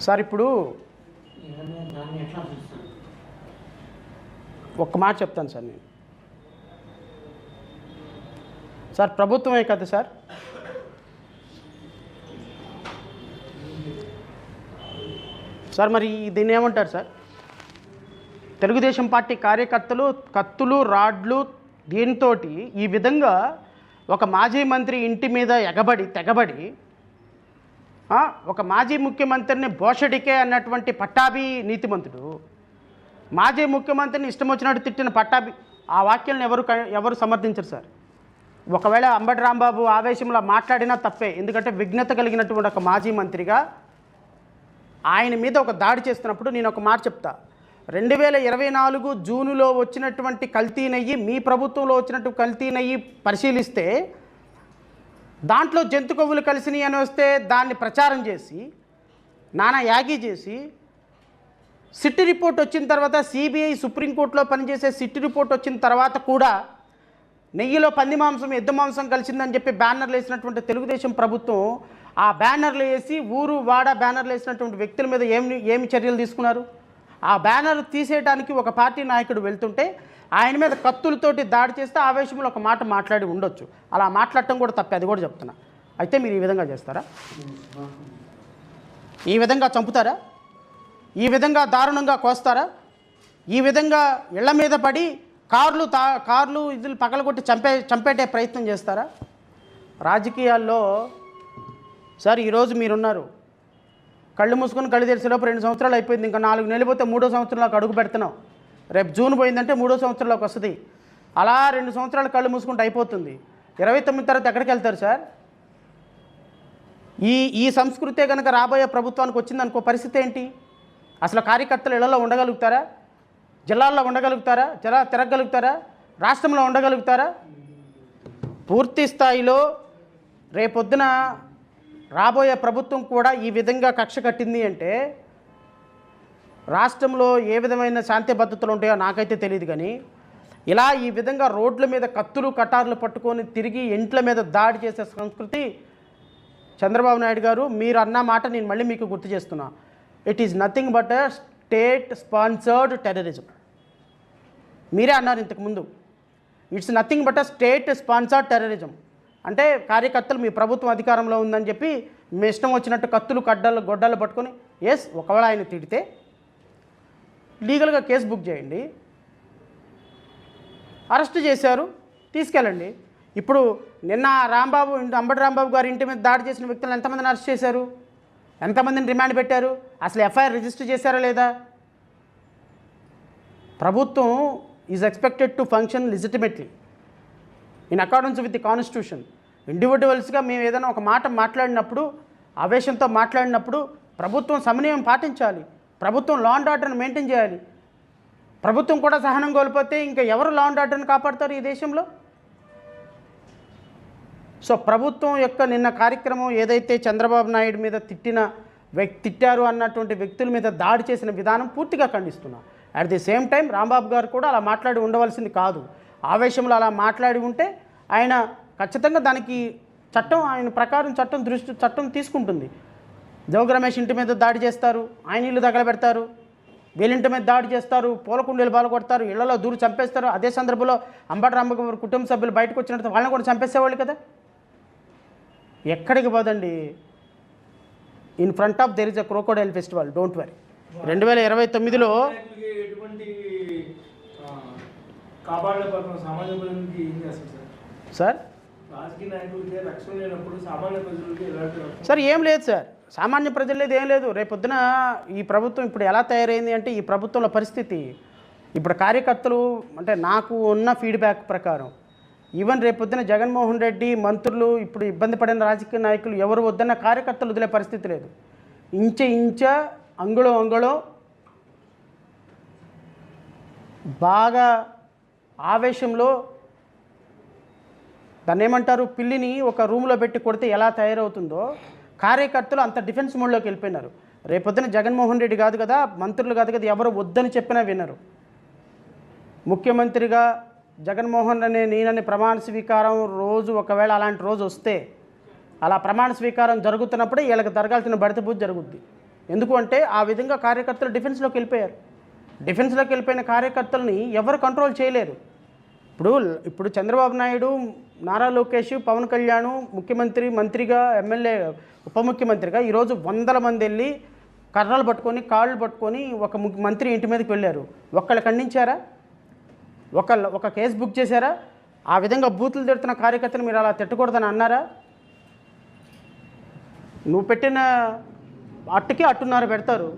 Sir ఇప్పుడు ఒక్క మాట చెప్తాను సార్ నేను. సార్ ప్రభుత్వమే కదా సార్, సార్ మరి దీన్ని ఏమంటారు సార్? తెలుగుదేశం పార్టీ కార్యకర్తలు కత్తులు రాడ్లు దీంతో ఈ విధంగా ఒక మాజీ మంత్రి ఇంటి మీద తెగబడి ఒక మాజీ ముఖ్యమంత్రిని బోషడికే అన్నటువంటి పట్టాభి నీతిమంతుడు, మాజీ ముఖ్యమంత్రిని ఇష్టం వచ్చినట్టు తిట్టిన పట్టాభి, ఆ వాక్యాలను ఎవరు సమర్థించరు సార్. ఒకవేళ అంబటి రాంబాబు ఆవేశంలో మాట్లాడినా తప్పే, ఎందుకంటే విఘ్నత కలిగినటువంటి ఒక మాజీ మంత్రిగా ఆయన మీద ఒక దాడి చేస్తున్నప్పుడు నేను ఒక మాట చెప్తా. 2024 జూనులో వచ్చినటువంటి కల్తీ నెయ్యి, మీ ప్రభుత్వంలో వచ్చినటువంటి కల్తీ నెయ్యి పరిశీలిస్తే దాంట్లో జంతు కొవ్వులు కలిసినాయి అని వస్తే దాన్ని ప్రచారం చేసి నానా యాగి చేసి సిట్ రిపోర్ట్ వచ్చిన తర్వాత సిబిఐ సుప్రీంకోర్టులో పనిచేసే సిట్ రిపోర్ట్ వచ్చిన తర్వాత కూడా నెయ్యిలో పంది మాంసం ఎద్దు మాంసం కలిసిందని చెప్పి బ్యానర్లు వేసినటువంటి తెలుగుదేశం ప్రభుత్వం ఆ బ్యానర్లు వేసి ఊరు వాడ బ్యానర్లు వేసినటువంటి వ్యక్తుల మీద ఏమి చర్యలు తీసుకున్నారు? ఆ బ్యానర్ తీసేయడానికి ఒక పార్టీ నాయకుడు వెళ్తుంటే ఆయన మీద కత్తులతోటి దాడి చేస్తే ఆవేశంలో ఒక మాట మాట్లాడి ఉండొచ్చు, అలా మాట్లాడటం కూడా తప్పే, అది కూడా చెప్తున్నా. అయితే మీరు ఈ విధంగా చేస్తారా? ఈ విధంగా చంపుతారా? ఈ విధంగా దారుణంగా కోస్తారా? ఈ విధంగా ఇళ్ల మీద పడి కార్లు ఇదులు పగలగొట్టి చంపేటే ప్రయత్నం చేస్తారా? రాజకీయాల్లో సార్ ఈరోజు మీరున్నారు, కళ్ళు మూసుకొని కళ్ళు తెరిచేలోపు 2 సంవత్సరాలు అయిపోయింది, ఇంకా 4 నెలలు పోతే 3వ సంవత్సరంలోకి అడుగు పెడుతున్నాం. రేపు జూన్ పోయిందంటే 3వ సంవత్సరంలోకి వస్తుంది. అలా 2 సంవత్సరాలు కళ్ళు మూసుకుంటే అయిపోతుంది. 29 తర్వాత ఎక్కడికి వెళ్తారు సార్? ఈ సంస్కృతే కనుక రాబోయే ప్రభుత్వానికి వచ్చిందనుకో పరిస్థితి ఏంటి? అసలు కార్యకర్తలు ఇళ్లలో ఉండగలుగుతారా? జిల్లాల్లో ఉండగలుగుతారా? తిరగలుగుతారా? రాష్ట్రంలో ఉండగలుగుతారా? పూర్తి స్థాయిలో రేపొద్దున రాబోయే ప్రభుత్వం కూడా ఈ విధంగా కక్ష కట్టింది అంటే రాష్ట్రంలో ఏ విధమైన శాంతి భద్రతలు ఉంటాయో నాకైతే తెలియదు. కానీ ఇలా ఈ విధంగా రోడ్ల మీద కత్తులు కటార్లు పట్టుకొని తిరిగి ఇంట్ల మీద దాడి చేసే సంస్కృతి చంద్రబాబు నాయుడు గారు మీరు అన్న మాట నేను మళ్ళీ మీకు గుర్తు చేస్తున్నా. It is nothing but a state sponsored terrorism. మీరే అన్నారు ఇంతకుముందు, it's nothing but a state sponsored terrorism. అంటే కార్యకర్తలు మీ ప్రభుత్వం అధికారంలో ఉందని చెప్పి మీ ఇష్టం వచ్చినట్టు కత్తులు గొడ్డలు పట్టుకొని ఒకవేళ ఆయన తిడితే లీగల్గా కేసు బుక్ చేయండి, అరెస్ట్ చేశారు తీసుకెళ్ళండి. ఇప్పుడు నిన్న అంబటి రాంబాబు గారి ఇంటి మీద దాడి చేసిన వ్యక్తులను ఎంతమందిని అరెస్ట్ చేశారు? ఎంతమందిని రిమాండ్ పెట్టారు? అసలు ఎఫ్ఐఆర్ రిజిస్టర్ చేశారా లేదా? ప్రభుత్వం is expected to function legitimately in accordance with the constitution. ఇండివిజువల్స్గా మేము ఏదైనా ఒక మాట మాట్లాడినప్పుడు, ఆవేశంతో మాట్లాడినప్పుడు ప్రభుత్వం సమన్వయం పాటించాలి, ప్రభుత్వం లా అండ్ ఆర్డర్ని మెయింటైన్ చేయాలి. ప్రభుత్వం కూడా సహనం కోల్పోతే ఇంకా ఎవరు లా అండ్ ఆర్డర్ని కాపాడతారు ఈ దేశంలో? సో ప్రభుత్వం యొక్క నిన్న కార్యక్రమం ఏదైతే చంద్రబాబు నాయుడు మీద తిట్టారు అన్నటువంటి వ్యక్తుల మీద దాడి చేసిన విధానం పూర్తిగా ఖండిస్తున్నా. At the same time Rambabu గారు కూడా అలా మాట్లాడి ఉండవలసింది కాదు. ఆవేశంలో అలా మాట్లాడి ఉంటే ఆయన ఖచ్చితంగా దానికి ఆయన ప్రకారం చట్టం తీసుకుంటుంది. జోగి రమేష్ ఇంటి మీద దాడి చేస్తారు, ఆయన ఇల్లు తగలబెడతారు, వీళ్ళింటి మీద దాడి చేస్తారు, పూలకుండీలు బాలగొడతారు, ఇళ్లలో దూరు చంపేస్తారు. అదే సందర్భంలో అంబటి రాంబాబు గారు కుటుంబ సభ్యులు బయటకు వచ్చినట్టు వాళ్ళని కూడా చంపేసేవాళ్ళు కదా. ఎక్కడికి పోదండి, in front of there is a crocodile festival, don't worry. 2029లో సార్ ఏం లేదు సార్, సామాన్య ప్రజలు లేదు, ఏం లేదు. రేపొద్దున ఈ ప్రభుత్వం ఇప్పుడు ఎలా తయారైంది అంటే ఈ ప్రభుత్వంలో పరిస్థితి ఇప్పుడు కార్యకర్తలు అంటే నాకు ఉన్న ఫీడ్బ్యాక్ ప్రకారం ఈవెన్ రేపొద్దున జగన్మోహన్ రెడ్డి మంత్రులు ఇప్పుడు ఇబ్బంది పడిన రాజకీయ నాయకులు ఎవరు వద్దన్న కార్యకర్తలు వదిలే పరిస్థితి లేదు. ఇంచ అంగుళం బాగా ఆవేశంలో దాన్ని ఏమంటారు, పిల్లిని ఒక రూమ్లో పెట్టి కొడితే ఎలా తయారవుతుందో కార్యకర్తలు అంత డిఫెన్స్ మోడ్లోకి వెళ్ళిపోయినారు. రేపొద్దున జగన్మోహన్ రెడ్డి కాదు కదా, మంత్రులు కాదు కదా, ఎవరు వద్దని చెప్పినా వినరు. ముఖ్యమంత్రిగా జగన్మోహన్ నేనని ప్రమాణ స్వీకారం రోజు ఒకవేళ అలాంటి రోజు వస్తే అలా ప్రమాణ స్వీకారం జరుగుతున్నప్పుడే వీళ్ళకి జరగాల్సిన బడిత పూజ జరుగుద్ది. ఎందుకు అంటే ఆ విధంగా కార్యకర్తలు డిఫెన్స్లోకి వెళ్ళిపోయారు. డిఫెన్స్లోకి వెళ్ళిపోయిన కార్యకర్తల్ని ఎవరు కంట్రోల్ చేయలేరు. ఇప్పుడు చంద్రబాబు నాయుడు, నారా లోకేష్, పవన్ కళ్యాణ్ ముఖ్యమంత్రి, మంత్రిగా, ఎమ్మెల్యే, ఉప ముఖ్యమంత్రిగా ఈరోజు వందల మంది వెళ్ళి కర్రలు పట్టుకొని, కాళ్ళు పట్టుకొని ఒక మంత్రి ఇంటి మీదకి వెళ్ళారు. ఒక్కళ్ళు ఖండించారా? ఒక కేసు బుక్ చేశారా? ఆ విధంగా బూతులు తిడుతున్న కార్యకర్తను మీరు అలా తిట్టకూడదని అన్నారా? నువ్వు పెట్టిన అట్టుకి అట్టున్నర పెడతారు.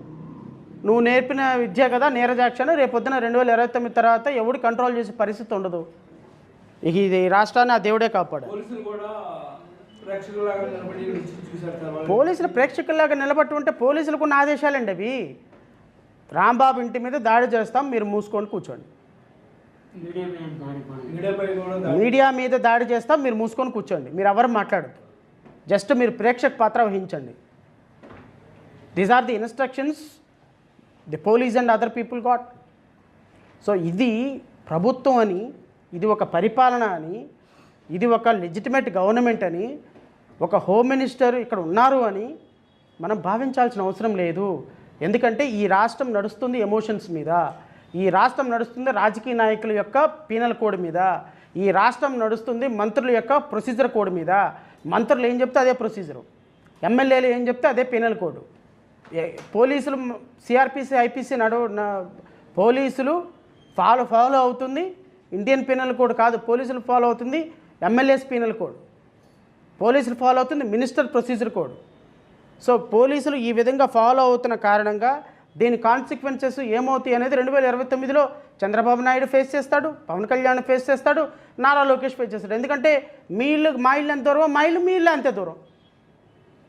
నువ్వు నేర్పిన విద్య కదా నీరజాక్షను. రేపొద్దున 2029 తర్వాత ఎవడు కంట్రోల్ చేసే పరిస్థితి ఉండదు. ఇక ఇది రాష్ట్రాన్ని ఆ దేవుడే కాపాడు. పోలీసులు ప్రేక్షకుల్లాగా నిలబట్టి ఉంటే పోలీసులకు ఉన్న ఆదేశాలండి అవి. రాంబాబు ఇంటి మీద దాడి చేస్తాం, మీరు మూసుకొని కూర్చోండి. మీడియా మీద దాడి చేస్తాం, మీరు మూసుకొని కూర్చోండి. మీరు ఎవరు మాట్లాడద్దు, జస్ట్ మీరు ప్రేక్షక పాత్ర వహించండి. These are the instructions the police and other people got. So ఇది ప్రభుత్వం అని, ఇది ఒక పరిపాలన అని, ఇది ఒక లెజిటిమేట్ గవర్నమెంట్ అని, ఒక హోమ్ మినిస్టర్ ఇక్కడ ఉన్నారు అని మనం భావించాల్సిన అవసరం లేదు. ఎందుకంటే ఈ రాష్ట్రం నడుస్తుంది ఎమోషన్స్ మీద, ఈ రాష్ట్రం నడుస్తుంది రాజకీయ నాయకుల యొక్క పీనల్ కోడ్ మీద, ఈ రాష్ట్రం నడుస్తుంది మంత్రుల యొక్క ప్రొసీజర్ కోడ్ మీద. మంత్రులు ఏం చెప్తే అదే ప్రొసీజరు, ఎమ్మెల్యేలు ఏం చెప్తే అదే పీనల్ కోడ్. పోలీసులు సిఆర్పిసి, ఐపీసీ పోలీసులు ఫాలో అవుతుంది ఇండియన్ పీనల్ కోడ్ కాదు, పోలీసులు ఫాలో అవుతుంది ఎమ్మెల్యేస్ పీనల్ కోడ్, పోలీసులు ఫాలో అవుతుంది మినిస్టర్ ప్రొసీజర్ కోడ్. సో పోలీసులు ఈ విధంగా ఫాలో అవుతున్న కారణంగా దీని కాన్సిక్వెన్సెస్ ఏమవుతాయి అనేది 2029లో చంద్రబాబు నాయుడు ఫేస్ చేస్తాడు, పవన్ కళ్యాణ్ ఫేస్ చేస్తాడు, నారా లోకేష్ ఫేస్ చేస్తాడు. ఎందుకంటే మా ఇల్లు ఎంత దూరం, మీ ఇల్లు అంతే దూరం.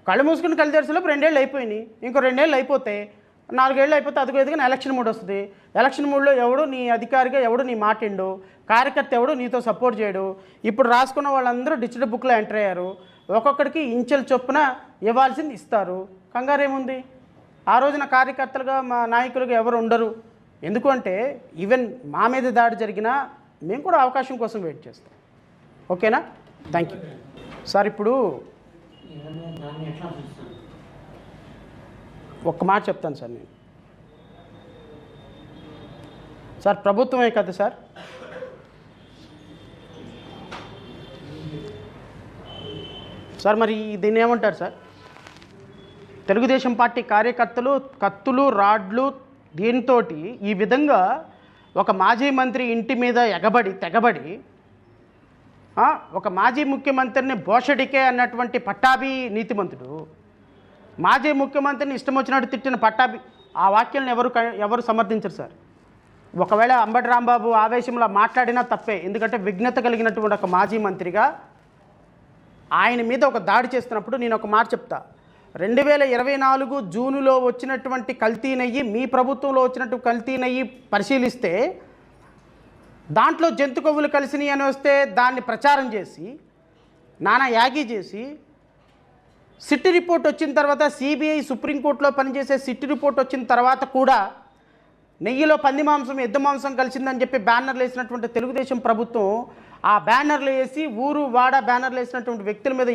కళ్ళు మూసుకుని కళ్ళు తెరిచేలోపు 2 ఏళ్ళు అయిపోయినాయి. ఇంకో 2 ఏళ్ళు అయిపోతే 4 ఏళ్ళు అయిపోతే అదిగో ఎదుగుని ఎలక్షన్ మూడ్ వస్తుంది. ఎలక్షన్ మూడ్లో ఎవడు నీ అధికారిగా, ఎవడు నీ మాటిండు, కార్యకర్త ఎవడు నీతో సపోర్ట్ చేయడు. ఇప్పుడు రాసుకున్న వాళ్ళందరూ డిజిటల్ బుక్లో ఎంటర్ అయ్యారు. ఒక్కొక్కడికి ఇంచెల చొప్పున ఇవ్వాల్సింది ఇస్తారు. కంగారేముంది? ఆ రోజున కార్యకర్తలుగా, మా నాయకులుగా ఎవరు ఉండరు. ఎందుకంటే ఈవెన్ మా మీద దాడి జరిగినా మేము కూడా అవకాశం కోసం వెయిట్ చేస్తాం. ఓకేనా? Thank you sir. ఇప్పుడు ఒక్క మాట చెప్తాను సార్. నేను సార్ ప్రభుత్వమే కదా సార్, సార్ మరి దీన్ని ఏమంటారు సార్? తెలుగుదేశం పార్టీ కార్యకర్తలు కత్తులు, రాడ్లు, దీంతో ఈ విధంగా ఒక మాజీ మంత్రి ఇంటి మీద తెగబడి ఒక మాజీ ముఖ్యమంత్రిని భోషడికే అన్నటువంటి పట్టాభి నీతిమంతుడు, మాజీ ముఖ్యమంత్రిని ఇష్టం వచ్చినట్టు తిట్టిన పట్టాభి, ఆ వాక్యాలను ఎవరు సమర్థించరు సార్. ఒకవేళ అంబటి రాంబాబు ఆవేశంలో మాట్లాడినా తప్పే. ఎందుకంటే విఘ్నత కలిగినటువంటి ఒక మాజీ మంత్రిగా ఆయన మీద ఒక దాడి చేస్తున్నప్పుడు నేను ఒక మాట చెప్తా. 2024 జూనులో వచ్చినటువంటి కల్తీ నెయ్యి, మీ ప్రభుత్వంలో వచ్చినటువంటి కల్తీ నెయ్యి పరిశీలిస్తే దాంట్లో జంతు కొవ్వులు కలిసినాయి అని వస్తే దాన్ని ప్రచారం చేసి నానా యాగి చేసి సిట్ రిపోర్ట్ వచ్చిన తర్వాత, సిబిఐ సుప్రీంకోర్టులో పనిచేసే సిట్ రిపోర్ట్ వచ్చిన తర్వాత కూడా నెయ్యిలో పంది మాంసం, ఎద్దు మాంసం కలిసిందని చెప్పి బ్యానర్లు వేసినటువంటి తెలుగుదేశం ప్రభుత్వం, ఆ బ్యానర్లు వేసి ఊరు వాడ బ్యానర్లు వేసినటువంటి వ్యక్తుల మీద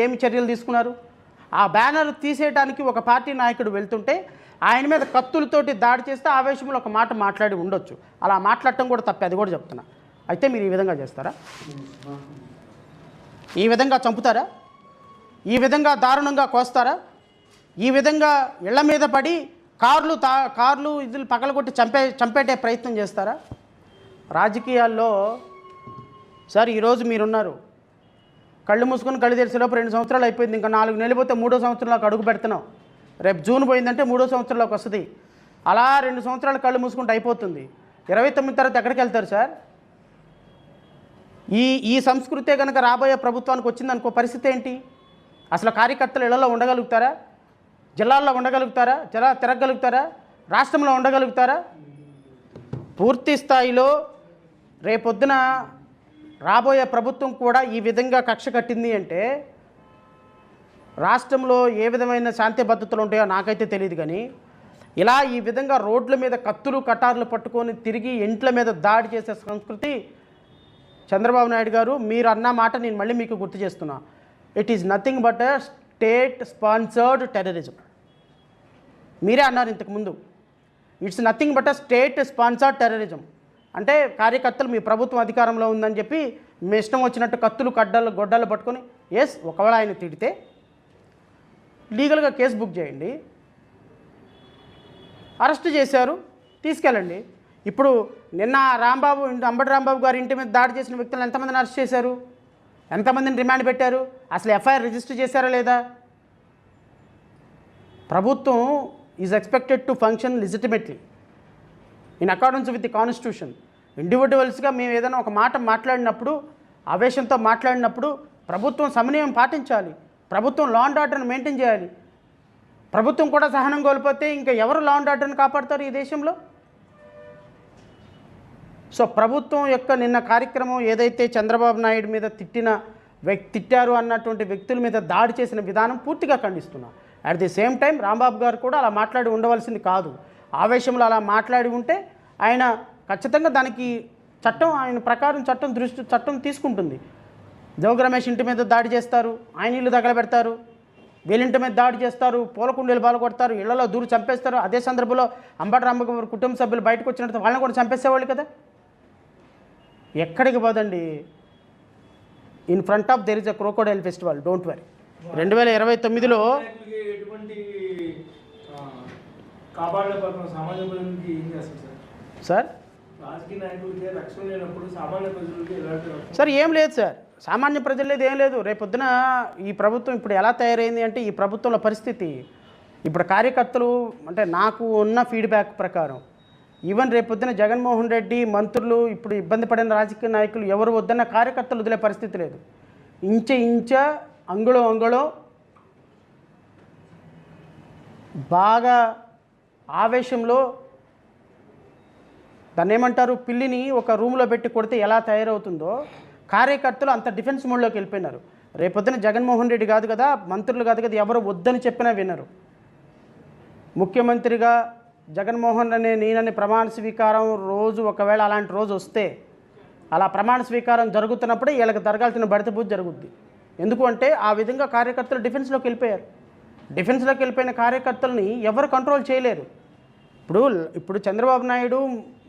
ఏమి చర్యలు తీసుకున్నారు? ఆ బ్యానర్ తీసేయడానికి ఒక పార్టీ నాయకుడు వెళ్తుంటే ఆయన మీద కత్తులతోటి దాడి చేస్తే ఆవేశంలో ఒక మాట మాట్లాడి ఉండొచ్చు. అలా మాట్లాడటం కూడా తప్పే, అది కూడా చెప్తున్నా. అయితే మీరు ఈ విధంగా చేస్తారా? ఈ విధంగా చంపుతారా? ఈ విధంగా దారుణంగా కోస్తారా? ఈ విధంగా ఇళ్ల మీద పడి కార్లు ఇదులు పగలగొట్టి చంపేటే ప్రయత్నం చేస్తారా? రాజకీయాల్లో సార్ ఈరోజు మీరున్నారు, కళ్ళు మూసుకొని కళ్ళు తెరిచేలోపు 2 సంవత్సరాలు అయిపోయింది. ఇంకా 4 నెలలు పోతే 3వ సంవత్సరంలోకి అడుగు పెడుతున్నాం. రేపు జూన్ పోయిందంటే 3వ సంవత్సరంలోకి వస్తుంది. అలా 2 సంవత్సరాలు కళ్ళు మూసుకుంటే అయిపోతుంది. 29 తర్వాత ఎక్కడికి వెళ్తారు సార్? ఈ సంస్కృతే కనుక రాబోయే ప్రభుత్వానికి వచ్చిందనుకో పరిస్థితి ఏంటి? అసలు కార్యకర్తలు ఇళ్లలో ఉండగలుగుతారా? జిల్లాల్లో ఉండగలుగుతారా? తిరగలుగుతారా? రాష్ట్రంలో ఉండగలుగుతారా? పూర్తి స్థాయిలో రేపొద్దున రాబోయే ప్రభుత్వం కూడా ఈ విధంగా కక్ష కట్టింది అంటే రాష్ట్రంలో ఏ విధమైన శాంతి భద్రతలు ఉంటాయో నాకైతే తెలియదు. కానీ ఇలా ఈ విధంగా రోడ్ల మీద కత్తులు కటార్లు పట్టుకొని తిరిగి ఇంట్ల మీద దాడి చేసే సంస్కృతి చంద్రబాబు నాయుడు గారు మీరు అన్న మాట నేను మళ్ళీ మీకు గుర్తు చేస్తున్నా. It is nothing but a state sponsored terrorism. మీరే అన్నారు ఇంతకుముందు, it's nothing but a state sponsored terrorism. అంటే కార్యకర్తలు మీ ప్రభుత్వం అధికారంలో ఉందని చెప్పి మీ ఇష్టం వచ్చినట్టు కత్తులు గొడ్డలు పట్టుకొని, ఒకవేళ ఆయన తిడితే లీగల్గా కేసు బుక్ చేయండి, అరెస్ట్ చేశారు, తీసుకెళ్ళండి. ఇప్పుడు నిన్న అంబటి రాంబాబు గారి ఇంటి మీద దాడి చేసిన వ్యక్తులను ఎంతమందిని అరెస్ట్ చేశారు, ఎంతమందిని రిమాండ్ పెట్టారు, అసలు ఎఫ్ఐఆర్ రిజిస్టర్ చేశారా లేదా? ప్రభుత్వం is expected to function legitimately in accordance with the constitution. ఇండివిజువల్స్గా మేము ఏదైనా ఒక మాట మాట్లాడినప్పుడు, ఆవేశంతో మాట్లాడినప్పుడు ప్రభుత్వం సమన్వయం పాటించాలి, ప్రభుత్వం లా అండ్ ఆర్డర్ని మెయింటైన్ చేయాలి. ప్రభుత్వం కూడా సహనం కోల్పోతే ఇంకా ఎవరు లా అండ్ ఆర్డర్ని కాపాడతారు ఈ దేశంలో? సో ప్రభుత్వం యొక్క నిన్న కార్యక్రమం ఏదైతే చంద్రబాబు నాయుడు మీద తిట్టారు అన్నటువంటి వ్యక్తుల మీద దాడి చేసిన విధానం పూర్తిగా ఖండిస్తున్నా. At the same time Rambabu గారు కూడా అలా మాట్లాడి ఉండవలసింది కాదు. ఆవేశంలో అలా మాట్లాడి ఉంటే ఆయన ఖచ్చితంగా దానికి ఆయన ప్రకారం చట్టం తీసుకుంటుంది. జోగి రమేష్ ఇంటి మీద దాడి చేస్తారు, ఆయన ఇల్లు తగలబెడతారు, వీళ్ళింటి మీద దాడి చేస్తారు, పూలకుండీలు పాల్గొడతారు, ఇళ్లలో దూరు చంపేస్తారు. అదే సందర్భంలో అంబటి రాంబాబు కుటుంబ సభ్యులు బయటకు వచ్చినట్టు వాళ్ళని కూడా చంపేసేవాళ్ళు కదా. ఎక్కడికి పోదండి, in front of there is a crocodile festival, don't worry. 2029లో సార్ సార్ ఏం లేదు సార్, సామాన్య ప్రజలు లేదు, ఏం లేదు. రేపొద్దున ఈ ప్రభుత్వం ఇప్పుడు ఎలా తయారైంది అంటే, ఈ ప్రభుత్వంలో పరిస్థితి ఇప్పుడు కార్యకర్తలు అంటే నాకు ఉన్న ఫీడ్బ్యాక్ ప్రకారం ఈవెన్ రేపొద్దున జగన్మోహన్ రెడ్డి మంత్రులు ఇప్పుడు ఇబ్బంది పడిన రాజకీయ నాయకులు ఎవరు వద్దన్న కార్యకర్తలు వదిలే పరిస్థితి లేదు. ఇంచ అంగుళం బాగా ఆవేశంలో దాన్ని ఏమంటారు, పిల్లిని ఒక రూమ్లో పెట్టి కొడితే ఎలా తయారవుతుందో కార్యకర్తలు అంత డిఫెన్స్ మోడ్లోకి వెళ్ళిపోయినారు. రేపొద్దున జగన్మోహన్ రెడ్డి కాదు కదా, మంత్రులు కాదు కదా, ఎవరు వద్దని చెప్పినా వినరు. ముఖ్యమంత్రిగా జగన్మోహన్ నేనని ప్రమాణ స్వీకారం రోజు ఒకవేళ అలాంటి రోజు వస్తే, అలా ప్రమాణ స్వీకారం జరుగుతున్నప్పుడే వీళ్ళకి జరగాల్సిన బడితబూజు జరుగుద్ది. ఎందుకు అంటే ఆ విధంగా కార్యకర్తలు డిఫెన్స్లోకి వెళ్ళిపోయారు. డిఫెన్స్లోకి వెళ్ళిపోయిన కార్యకర్తలని ఎవరు కంట్రోల్ చేయలేరు. ఇప్పుడు చంద్రబాబు నాయుడు,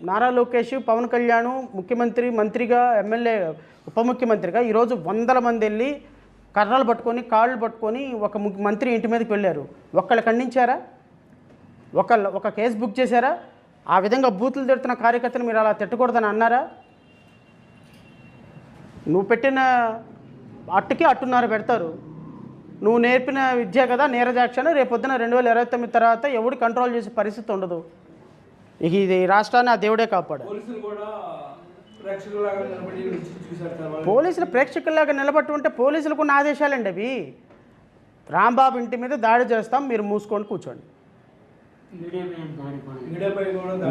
నారా లోకేష్, పవన్ కళ్యాణ్ ముఖ్యమంత్రి, మంత్రిగా, ఎమ్మెల్యే, ఉప ముఖ్యమంత్రిగా ఈరోజు 100 మంది వెళ్ళి కర్రలు పట్టుకొని కాళ్ళు పట్టుకొని ఒక మంత్రి ఇంటి మీదకి వెళ్ళారు. ఒక్కళ్ళు ఖండించారా? ఒక కేసు బుక్ చేశారా? ఆ విధంగా బూతులు తిడుతున్న కార్యకర్తలు మీరు అలా తిట్టకూడదని అన్నారా? నువ్వు పెట్టిన అట్టుకి అట్టున్నర పెడతారు. నువ్వు నేర్పిన విద్య కదా నీరజాక్షణ. రేపొద్దున 2029 తర్వాత ఎవడు కంట్రోల్ చేసే పరిస్థితి ఉండదు. ఇక ఇది రాష్ట్రాన్ని ఆ దేవుడే కాపాడు. పోలీసులు ప్రేక్షకుల్లాగా నిలబట్టు ఉంటే పోలీసులకు ఉన్న ఆదేశాలండి అవి. రాంబాబు ఇంటి మీద దాడి చేస్తాం, మీరు మూసుకొని కూర్చోండి.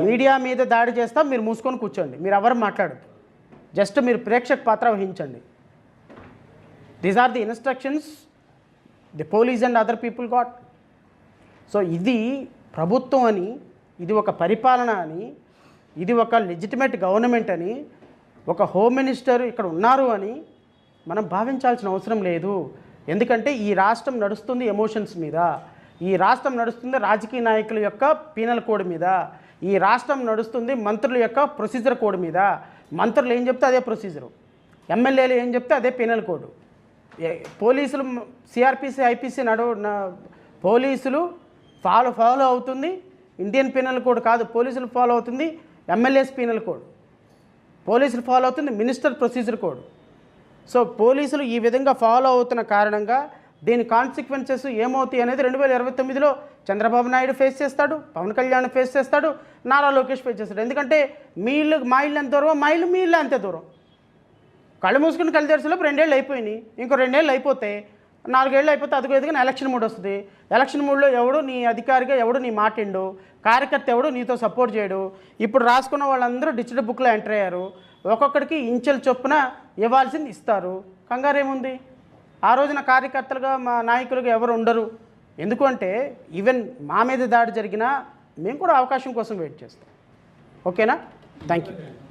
మీడియా మీద దాడి చేస్తాం, మీరు మూసుకొని కూర్చోండి, మీరు ఎవరు మాట్లాడద్దు, జస్ట్ మీరు ప్రేక్షక పాత్ర వహించండి. These are the instructions the police and other people got. So ఇది ప్రభుత్వం అని, ఇది ఒక పరిపాలన అని, ఇది ఒక లెజిటిమేట్ గవర్నమెంట్ అని, ఒక హోమ్ మినిస్టర్ ఇక్కడ ఉన్నారు అని మనం భావించాల్సిన అవసరం లేదు. ఎందుకంటే ఈ రాష్ట్రం నడుస్తుంది ఎమోషన్స్ మీద, ఈ రాష్ట్రం నడుస్తుంది రాజకీయ నాయకుల యొక్క పీనల్ కోడ్ మీద, ఈ రాష్ట్రం నడుస్తుంది మంత్రుల యొక్క ప్రొసీజర్ కోడ్ మీద. మంత్రులు ఏం చెప్తే అదే ప్రొసీజరు, ఎమ్మెల్యేలు ఏం చెప్తే అదే పీనల్ కోడ్. పోలీసులు సిఆర్పిసి ఐపీసీ పోలీసులు ఫాలో అవుతుంది ఇండియన్ పీనల్ కోడ్ కాదు, పోలీసులు ఫాలో అవుతుంది ఎమ్మెల్యేస్ పీనల్ కోడ్, పోలీసులు ఫాలో అవుతుంది మినిస్టర్ ప్రొసీజర్ కోడ్. సో పోలీసులు ఈ విధంగా ఫాలో అవుతున్న కారణంగా దీని కాన్సిక్వెన్సెస్ ఏమవుతాయి అనేది 2029లో చంద్రబాబు నాయుడు ఫేస్ చేస్తాడు, పవన్ కళ్యాణ్ ఫేస్ చేస్తాడు, నారా లోకేష్ ఫేస్ చేస్తాడు. ఎందుకంటే మా ఇల్లు ఎంత దూరం, మీ ఇల్లు అంతే దూరం. కళ్ళు మూసుకుని కళ్ళు తెరిచేలోపు 2 ఏళ్ళు అయిపోయినాయి, ఇంకో 2 ఏళ్ళు అయిపోతే 4 ఏళ్ళు అయిపోతే అదిగో ఎదుగున ఎలక్షన్ మూడ్ వస్తుంది. ఎలక్షన్ మూడ్లో ఎవడు నీ అధికారిగా ఎవడు నీ మాటిండు, కార్యకర్త ఎవడు నీతో సపోర్ట్ చేయడు. ఇప్పుడు రాసుకున్న వాళ్ళందరూ డిజిటల్ బుక్లో ఎంటర్ అయ్యారు, ఒక్కొక్కడికి ఇంచెల చొప్పున ఇవ్వాల్సింది ఇస్తారు. కంగారేముంది? ఆ రోజున కార్యకర్తలుగా మా నాయకులుగా ఎవరు ఉండరు. ఎందుకు అంటే ఈవెన్ మా మీద దాడి జరిగినా మేము కూడా అవకాశం కోసం వెయిట్ చేస్తాం. ఓకేనా? Thank you.